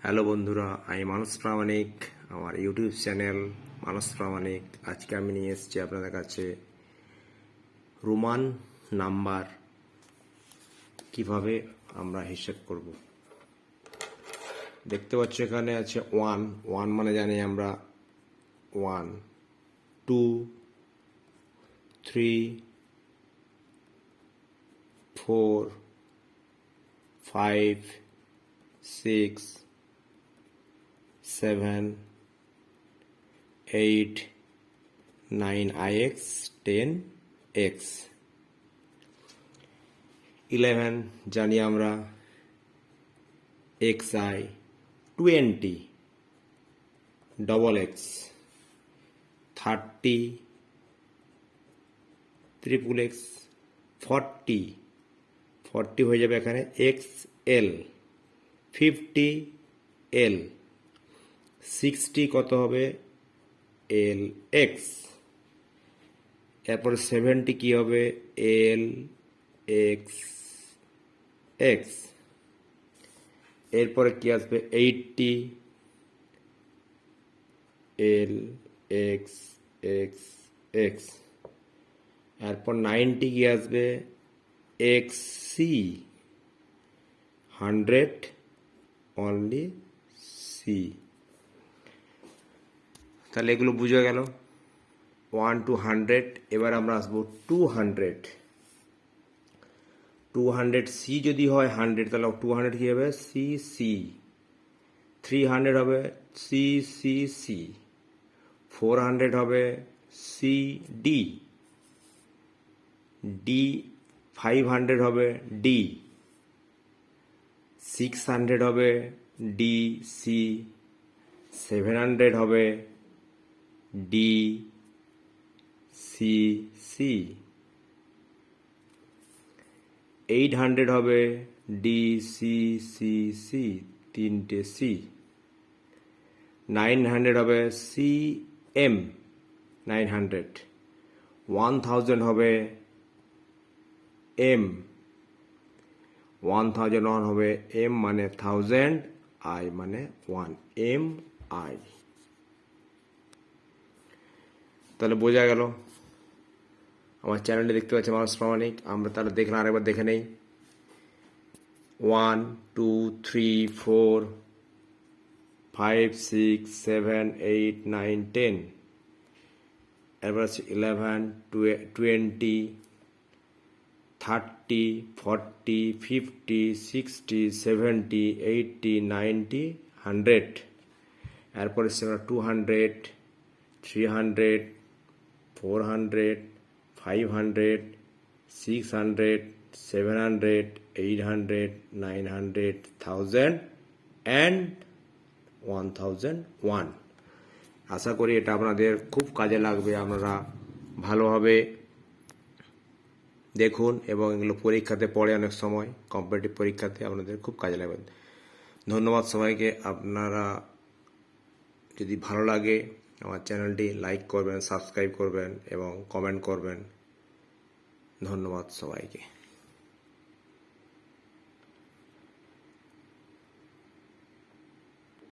Hello বন্ধুরা, আমি মানস প্রামাণিক। আমার ইউটিউব চ্যানেল মানস প্রামাণিক। আজকে আমি নিয়ে এসেছি আপনাদের কাছে রোমান নাম্বার কিভাবে আমরা হিসেব করব। দেখতে পাচ্ছ এখানে আছে ওয়ান। ওয়ান মানে জানি আমরা 1, 2, 3, 4, 5, 6, 7, 8, 9ix, 10x। 11 জানি আমরা xi, 20 double x, 30 triple x, 40 হয়ে যাবে এখানে xl, 50l, 60 কত হবে lx, এরপরে 70 কি হবে lxx, এরপরে কি আসবে 80 lxxx, এরপর 90 কি আসবে xc, 100 অনলি c। তাহলে এগুলো বুঝে গেল 1 to 100। এবার আমরা আসবো 200। 200 c যদি হয় 100, তাহলে 200 কি হবে cc, 300 হবে ccc, 400 হবে cd, d 500 হবে d, 600 হবে dc, 700 হবে dcc, 800 হবে dccc, তিনটে c, 900 হবে cm, 900, 1000 হবে m, 1001 হবে m মানে 1000, i মানে 1, mi। তাহলে বোঝা গেল। আমার চ্যানেলটি দেখতে পাচ্ছি মানস প্রামাণিক। আমরা তাহলে দেখলাম, আরেকবার দেখে নেই। 1, 2, 3, 4, 5, 6, 7, 8, 9, 10। এরপর আছে 11, 20, 30, 40, 50, 60, 70, 80, 90, 100। এরপরে 200, 300, 400, 500, 600, 700, 800, 900, 1000 and 1001। আশা করি এটা আপনাদের খুব কাজে লাগবে। আপনারা ভালোভাবে দেখুন এবং এগুলো পরীক্ষাতে পড়ে, অনেক সময় কম্পিটিটিভ পরীক্ষাতে আপনাদের খুব কাজে লাগবে। ধন্যবাদ সবাইকে। আপনারা যদি ভালো লাগে আমার চ্যানেলটি লাইক করবেন, সাবস্ক্রাইব করবেন এবং কমেন্ট করবেন। ধন্যবাদ সবাইকে।